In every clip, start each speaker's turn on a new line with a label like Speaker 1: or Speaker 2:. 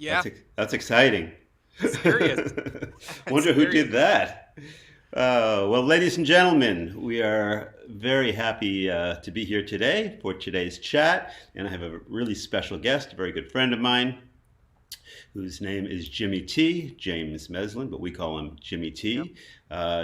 Speaker 1: Yeah,
Speaker 2: That's exciting.
Speaker 1: serious.
Speaker 2: Wonder who
Speaker 1: Serious.
Speaker 2: did that. Well, ladies and gentlemen, we are very happy to be here today for today's chat, and I have a really special guest, a very good friend of mine, whose name is Jimmy T, James Meslin, but we call him Jimmy
Speaker 1: Yep.
Speaker 2: T.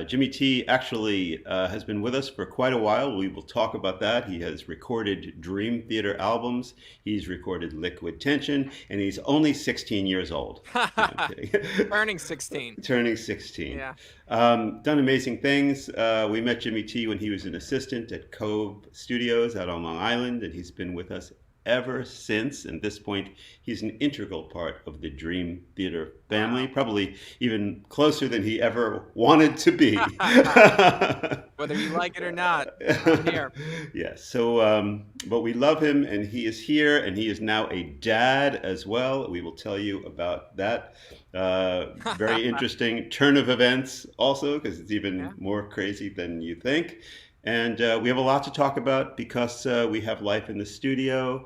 Speaker 2: Jimmy T actually has been with us for quite a while. We will talk about that. He has recorded Dream Theater albums, he's recorded Liquid Tension, and he's only 16 years old. No, I'm kidding.
Speaker 1: Turning 16.
Speaker 2: Turning 16.
Speaker 1: Yeah.
Speaker 2: Done amazing things. We met Jimmy T when he was an assistant at Cove Studios out on Long Island, and he's been with us ever since. And at this point, he's an integral part of the Dream Theater family,
Speaker 1: Wow.
Speaker 2: probably even closer than he ever wanted to be.
Speaker 1: Whether you like it or not, I'm here.
Speaker 2: Yes. So, but we love him, and he is here, and he is now a dad as well. We will tell you about that very interesting turn of events, also, because it's even
Speaker 1: Yeah.
Speaker 2: more crazy than you think. And we have a lot to talk about because we have life in the studio.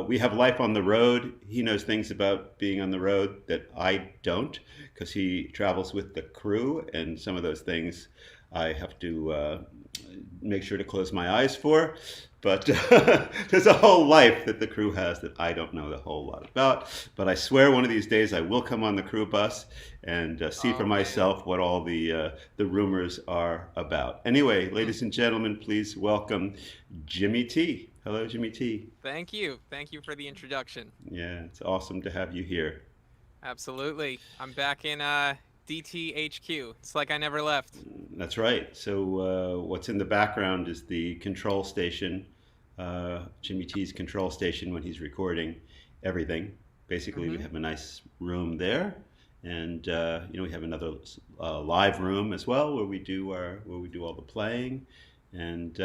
Speaker 2: We have life on the road. He knows things about being on the road that I don't because he travels with the crew, and some of those things I have to make sure to close my eyes for. But there's a whole life that the crew has that I don't know a whole lot about. But I swear one of these days I will come on the crew bus and see for
Speaker 1: Oh man.
Speaker 2: myself what all the rumors are about. Anyway,
Speaker 1: Hmm.
Speaker 2: ladies and gentlemen, please welcome Jimmy T. Hello, Jimmy T.
Speaker 1: Thank you. Thank you for the introduction.
Speaker 2: Yeah, it's awesome to have you here.
Speaker 1: Absolutely. I'm back in DTHQ. It's like I never left.
Speaker 2: That's right. So, what's in the background is the control station, Jimmy T's control station when he's recording everything. Basically, we
Speaker 1: Hmm.
Speaker 2: have a nice room there, and we have another live room as well where we do all the playing, and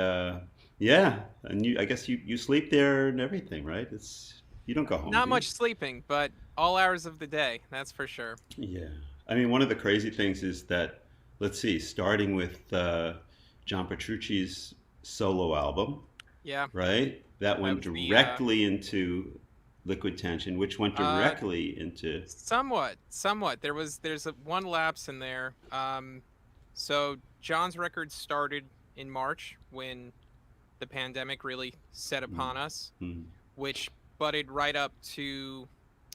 Speaker 2: yeah, and I guess you sleep there and everything, right? It's you don't go home,
Speaker 1: Not
Speaker 2: do you?
Speaker 1: much sleeping, but all hours of the day, that's for sure.
Speaker 2: Yeah. I mean, one of the crazy things is that, let's see, starting with John Petrucci's solo album,
Speaker 1: Yeah.
Speaker 2: right? That
Speaker 1: That
Speaker 2: went
Speaker 1: was the
Speaker 2: directly into Liquid Tension, which went
Speaker 1: uh
Speaker 2: directly into.
Speaker 1: somewhat. There's one lapse in there. So John's record started in March when the pandemic really set
Speaker 2: Mm,
Speaker 1: upon us,
Speaker 2: mm.
Speaker 1: which butted right up to,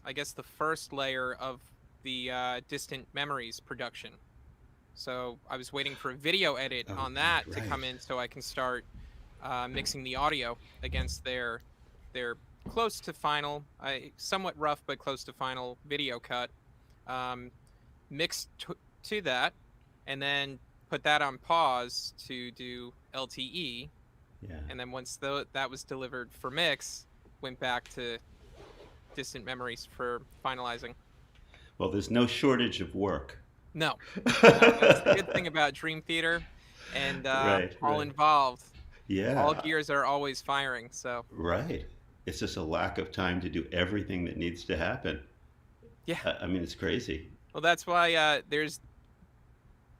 Speaker 1: I guess, the first layer of the Distant Memories production. So I was waiting for a video edit
Speaker 2: Oh,
Speaker 1: on
Speaker 2: right,
Speaker 1: that to
Speaker 2: right.
Speaker 1: come in so I can start mixing the audio against their close to final, somewhat rough but close to final video cut. Um, mixed to that, and then put that on pause to do LTE,
Speaker 2: Yeah.
Speaker 1: and then once that was delivered for mix, went back to Distant Memories for finalizing.
Speaker 2: Well, there's no shortage of work.
Speaker 1: No, no, that's the good thing about Dream Theater, and
Speaker 2: Right,
Speaker 1: all
Speaker 2: right.
Speaker 1: involved. All
Speaker 2: Yeah,
Speaker 1: gears are always firing. So
Speaker 2: right. It's just a lack of time to do everything that needs to happen.
Speaker 1: yeah,
Speaker 2: I mean, it's crazy.
Speaker 1: well, that's why there's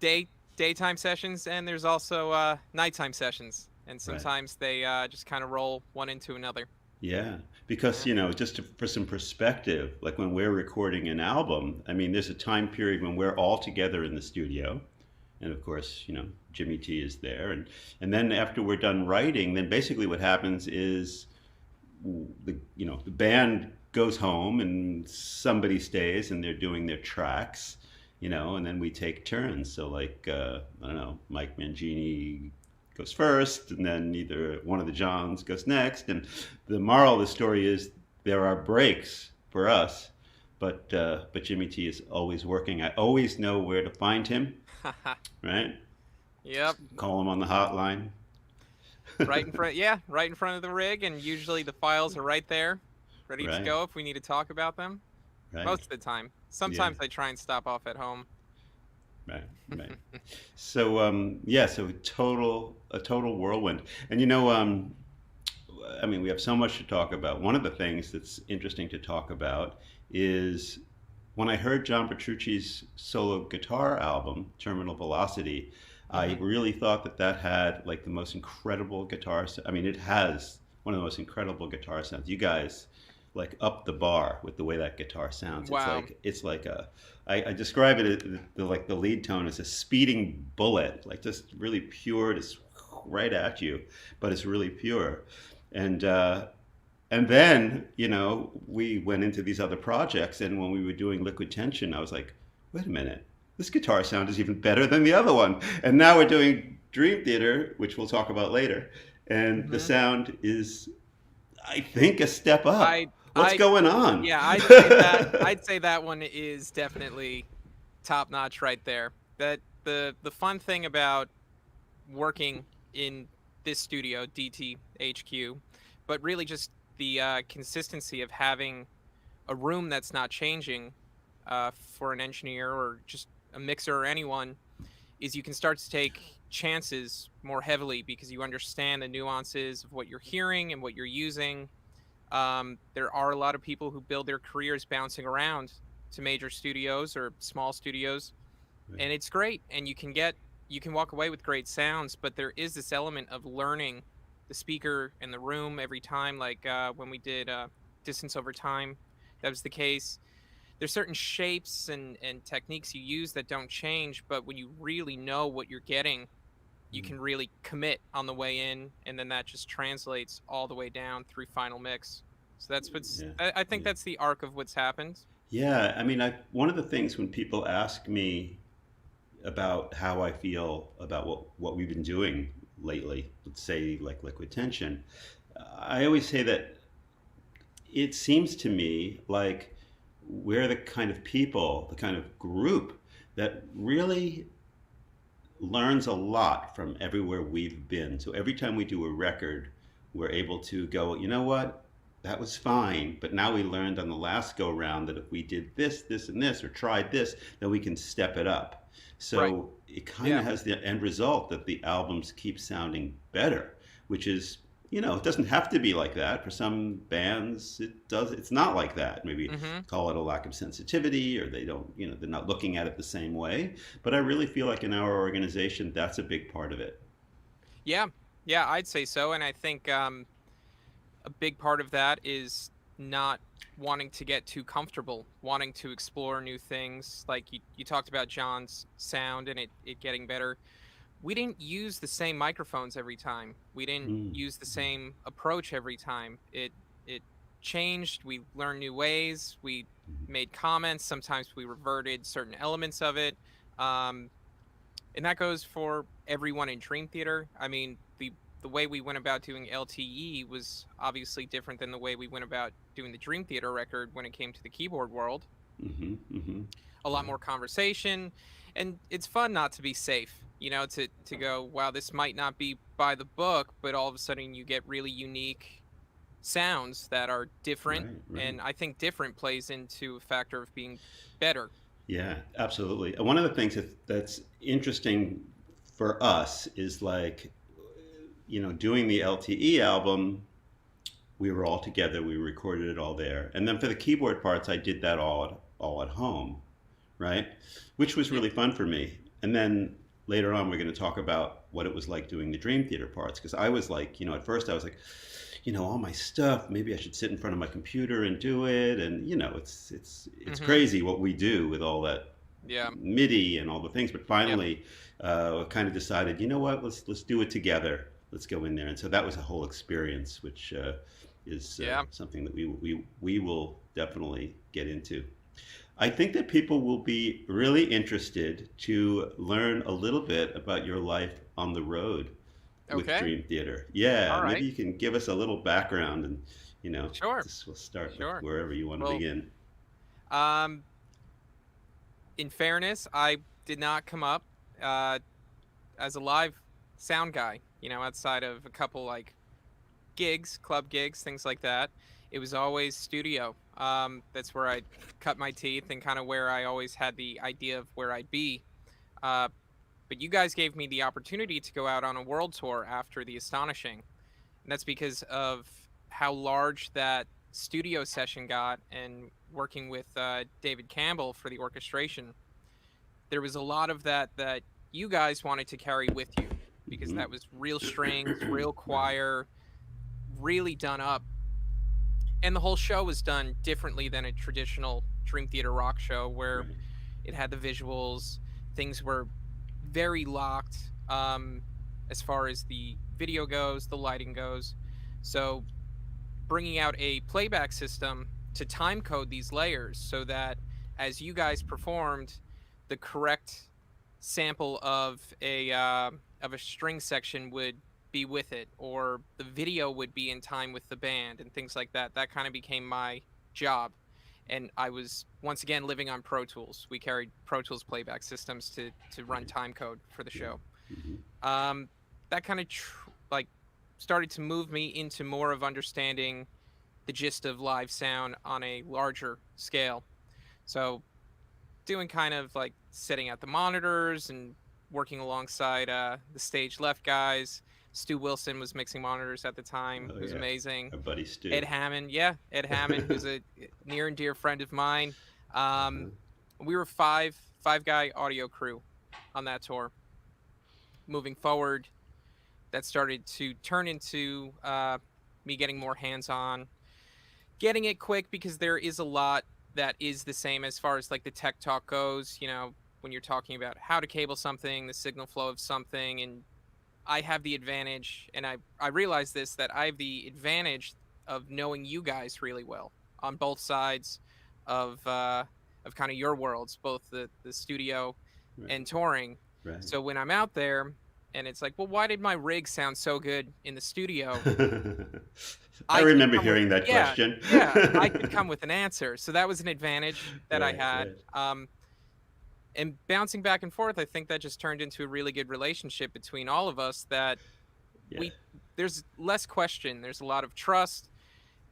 Speaker 1: day daytime sessions and there's also nighttime sessions, and
Speaker 2: Right.
Speaker 1: sometimes they just kind of roll one into another.
Speaker 2: Yeah, because
Speaker 1: Yeah.
Speaker 2: for some perspective, like when we're recording an album, I mean, there's a time period when we're all together in the studio, and of course, Jimmy T is there, and then after we're done writing, then basically what happens is the band goes home and somebody stays and they're doing their tracks, and then we take turns. So like I don't know, Mike Mangini goes first, and then either one of the Johns goes next. And the moral of the story is there are breaks for us, but Jimmy T is always working. I always know where to find him. Right?
Speaker 1: Yep.
Speaker 2: Call him on the hotline.
Speaker 1: Right in front. Yeah, right in front of the rig, and usually the files are right there, ready to
Speaker 2: Right,
Speaker 1: go if we need to talk about them.
Speaker 2: right.
Speaker 1: Most of the time.
Speaker 2: Yeah,
Speaker 1: Sometimes I try and stop off at home.
Speaker 2: right, right. So yeah, so a total whirlwind. And I mean, we have so much to talk about. One of the things that's interesting to talk about is when I heard John Petrucci's solo guitar album, Terminal Velocity, I
Speaker 1: Hmm.
Speaker 2: really thought that had like the most incredible guitar. I mean, it has one of the most incredible guitar sounds. You guys like up the bar with the way that guitar sounds.
Speaker 1: Wow.
Speaker 2: It's like a I describe it as like the lead tone is a speeding bullet, like just really pure, just right at you, but it's really pure. And and then, we went into these other projects, and when we were doing Liquid Tension, I was like, wait a minute, this guitar sound is even better than the other one. And now we're doing Dream Theater, which we'll talk about later, and the
Speaker 1: Hmm.
Speaker 2: sound is, I think, a step
Speaker 1: I
Speaker 2: up. What's
Speaker 1: I
Speaker 2: going on?
Speaker 1: yeah, I'd say that one is definitely top notch right there. That the fun thing about working in this studio, DTHQ, but really just the consistency of having a room that's not changing for an engineer or just a mixer or anyone is you can start to take chances more heavily because you understand the nuances of what you're hearing and what you're using. There are a lot of people who build their careers bouncing around to major studios or small studios, and it's great. And you can walk away with great sounds, but there is this element of learning the speaker and the room every time. Like when we did Distance Over Time, that was the case. There's certain shapes and techniques you use that don't change, but when you really know what you're getting, you can really commit on the way in, and then that just translates all the way down through final mix. So that's what's
Speaker 2: Yeah,
Speaker 1: I think
Speaker 2: yeah.
Speaker 1: that's the arc of what's happened.
Speaker 2: Yeah, I mean, one of the things when people ask me about how I feel about what we've been doing lately, let's say like Liquid Tension, I always say that it seems to me like we're the kind of people, the kind of group that really learns a lot from everywhere we've been. So every time we do a record, we're able to go, you know what? That was fine, but now we learned on the last go round that if we did this, this, and this, or tried this, then we can step it up.
Speaker 1: Right.
Speaker 2: So it kind
Speaker 1: Yeah.
Speaker 2: of has the end result that the albums keep sounding better, which is, it doesn't have to be like that. For some bands, it does. It's not like that. Maybe
Speaker 1: Mhm.
Speaker 2: call it a lack of sensitivity, or they don't, they're not looking at it the same way. But I really feel like in our organization, that's a big part of it.
Speaker 1: Yeah. Yeah, I'd say so, and I think a big part of that is not wanting to get too comfortable, wanting to explore new things. Like you talked about John's sound and it getting better. We didn't use the same microphones every time. We didn't
Speaker 2: Mm.
Speaker 1: use the same approach every time. It changed. We learned new ways. We made comments. Sometimes we reverted certain elements of it. Um, and that goes for everyone in Dream Theater. I mean, the way we went about doing LTE was obviously different than the way we went about doing the Dream Theater record when it came to the keyboard world.
Speaker 2: Mm-hmm, mm-hmm.
Speaker 1: A lot
Speaker 2: Yeah.
Speaker 1: more conversation, and it's fun not to be safe. To go, wow, this might not be by the book, but all of a sudden you get really unique sounds that are different,
Speaker 2: Right, right.
Speaker 1: and I think different plays into a factor of being better.
Speaker 2: Yeah, absolutely. One of the things that's interesting for us is like, doing the LTE album, we were all together, we recorded it all there. And then for the keyboard parts, I did that all at home, right? Which was
Speaker 1: Yep.
Speaker 2: really fun for me. And then later on, we're going to talk about what it was like doing the Dream Theater parts. Because I was like, at first I was like, all my stuff, maybe I should sit in front of my computer and do it. And, it's
Speaker 1: Mhm.
Speaker 2: crazy what we do with all that
Speaker 1: Yeah.
Speaker 2: MIDI and all the things. But
Speaker 1: Yep.
Speaker 2: finally, kind of decided, you know what, let's do it together. Let's go in there. And so that was a whole experience, which is
Speaker 1: Yeah.
Speaker 2: something that we will definitely get into. I think that people will be really interested to learn a little bit about your life on the road with
Speaker 1: Okay.
Speaker 2: Dream Theater. Yeah,
Speaker 1: All
Speaker 2: maybe
Speaker 1: right.
Speaker 2: you can give us a little background, and
Speaker 1: Sure.
Speaker 2: we'll start with
Speaker 1: Sure.
Speaker 2: wherever you want to
Speaker 1: Well,
Speaker 2: begin.
Speaker 1: um, in fairness, I did not come up uh, as a live sound guy. Outside of a couple like gigs, club gigs, things like that. It was always studio. That's where I cut my teeth and kind of where I always had the idea of where I'd be. Uh, but you guys gave me the opportunity to go out on a world tour after the Astonishing, and that's because of how large that studio session got and working with David Campbell for the orchestration. There was a lot of that you guys wanted to carry with you because
Speaker 2: Hmm.
Speaker 1: that was real strings, real
Speaker 2: Right.
Speaker 1: choir, really done up. And the whole show was done differently than a traditional Dream Theater rock show where
Speaker 2: Right.
Speaker 1: it had the visuals, things were very locked, as far as the video goes, the lighting goes. So bringing out a playback system to time code these layers so that as you guys performed, the correct sample of a string section would be with it, or the video would be in time with the band and things like that. That kind of became my job, and I was once again living on Pro Tools. We carried Pro Tools playback systems to run
Speaker 2: Right.
Speaker 1: time code for the
Speaker 2: Yeah.
Speaker 1: show.
Speaker 2: Hmm.
Speaker 1: That kind of like started to move me into more of understanding the gist of live sound on a larger scale. So doing kind of like setting out the monitors and working alongside the stage left guys. Stu Wilson was mixing monitors at the time.
Speaker 2: Oh
Speaker 1: It was
Speaker 2: yeah,
Speaker 1: amazing.
Speaker 2: our buddy
Speaker 1: Ed
Speaker 2: Stu.
Speaker 1: Hammond, yeah, Ed Hammond, who's a near and dear friend of mine. Um,
Speaker 2: Uh-huh.
Speaker 1: we were five guy audio crew on that tour. Moving forward, that started to turn into me getting more hands on, getting it quick because there is a lot that is the same as far as like the tech talk goes. You know, when you're talking about how to cable something, the signal flow of something, and I have the advantage, and I realize this, that I have the advantage of knowing you guys really well on both sides of kind of your worlds, both the studio
Speaker 2: Right.
Speaker 1: and touring.
Speaker 2: Right.
Speaker 1: So when I'm out there and it's like, well, why did my rig sound so good in the studio?
Speaker 2: I
Speaker 1: I could
Speaker 2: remember
Speaker 1: come with,
Speaker 2: hearing that
Speaker 1: yeah,
Speaker 2: question.
Speaker 1: yeah, I could come with an answer. So that was an advantage that I
Speaker 2: Right.
Speaker 1: had.
Speaker 2: Right.
Speaker 1: And bouncing back and forth, I think that just turned into a really good relationship between all of us that
Speaker 2: Yeah.
Speaker 1: we there's less question, there's a lot of trust.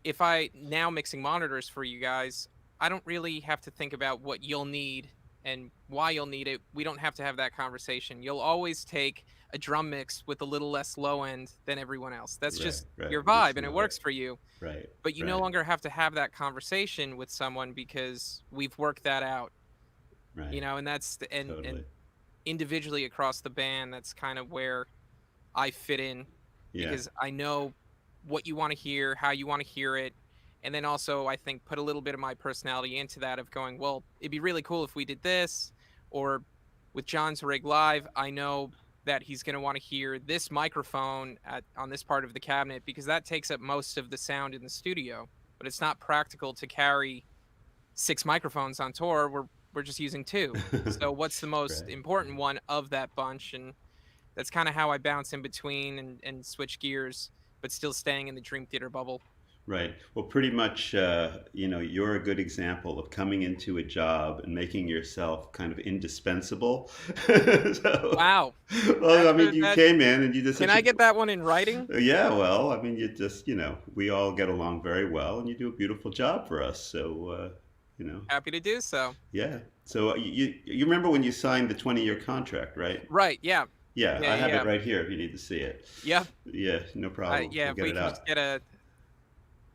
Speaker 1: If I now mixing monitors for you guys, I don't really have to think about what you'll need and why you'll need it. We don't have to have that conversation. You'll always take a drum mix with a little less low end than everyone else. That's
Speaker 2: Right.
Speaker 1: just
Speaker 2: Right.
Speaker 1: your
Speaker 2: We just
Speaker 1: vibe and it
Speaker 2: know it.
Speaker 1: works for you.
Speaker 2: Right.
Speaker 1: But you no
Speaker 2: Right.
Speaker 1: longer have to have that conversation with someone because we've worked that out, you
Speaker 2: Right.
Speaker 1: know, and and
Speaker 2: Totally.
Speaker 1: individually across the band, that's kind of where I fit in
Speaker 2: Yeah.
Speaker 1: because I know what you want to hear, how you want to hear it. And then also, I think, put a little bit of my personality into that of going, well, it'd be really cool if we did this. Or with John's rig live, I know that he's going to want to hear this microphone on this part of the cabinet because that takes up most of the sound in the studio. But it's not practical to carry six microphones on tour. We're just using two. So what's the most
Speaker 2: Right.
Speaker 1: important one of that bunch? And that's kind of how I bounce in between and switch gears, but still staying in the Dream Theater bubble.
Speaker 2: Right. Well, pretty much, you're a good example of coming into a job and making yourself kind of indispensable. So,
Speaker 1: Wow,
Speaker 2: well,
Speaker 1: that's
Speaker 2: I mean, you
Speaker 1: that.
Speaker 2: came in and you did
Speaker 1: Can
Speaker 2: such
Speaker 1: I
Speaker 2: a,
Speaker 1: get that one in writing?
Speaker 2: yeah, well, I mean, you just, we all get along very well and you do a beautiful job for us. So, you know,
Speaker 1: Happy to do so.
Speaker 2: yeah. So you remember when you signed the 20-year contract, right?
Speaker 1: Right? Yeah.
Speaker 2: Yeah,
Speaker 1: Yeah.
Speaker 2: I
Speaker 1: Yeah.
Speaker 2: have it
Speaker 1: Yeah.
Speaker 2: right here if you need to see it.
Speaker 1: Yeah.
Speaker 2: Yeah, no problem.
Speaker 1: Yeah.
Speaker 2: We'll
Speaker 1: If
Speaker 2: get
Speaker 1: we
Speaker 2: it
Speaker 1: can just
Speaker 2: out.
Speaker 1: get a,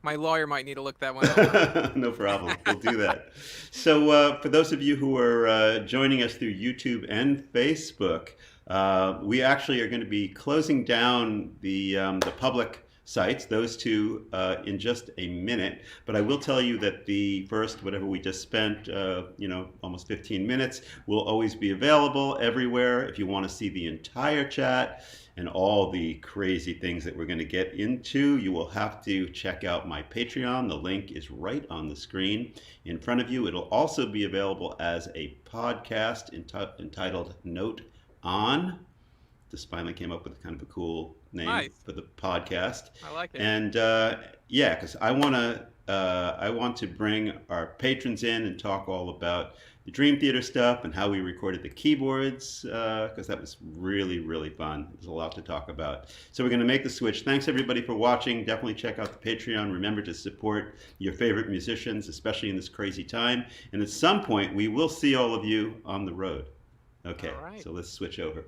Speaker 1: my lawyer might need to look that one over.
Speaker 2: No problem. We'll do that. So, for those of you who are joining us through YouTube and Facebook, we actually are going to be closing down the public sites, those two, in just a minute. But I will tell you that the first, whatever we just spent, almost 15 minutes, will always be available everywhere. If you want to see the entire chat and all the crazy things that we're going to get into, you will have to check out my Patreon. The link is right on the screen in front of you. It'll also be available as a podcast entitled Note On. Just finally came up with kind of a cool name
Speaker 1: Nice.
Speaker 2: for the podcast.
Speaker 1: I like it.
Speaker 2: And yeah, because I want to bring our patrons in and talk all about the Dream Theater stuff and how we recorded the keyboards, because that was really, really fun. There's a lot to talk about. So we're going to make the switch. Thanks everybody for watching. Definitely check out the Patreon. Remember to support your favorite musicians, especially in this crazy time. And at some point, we will see all of you on the road. Okay,
Speaker 1: All right.
Speaker 2: so let's switch over.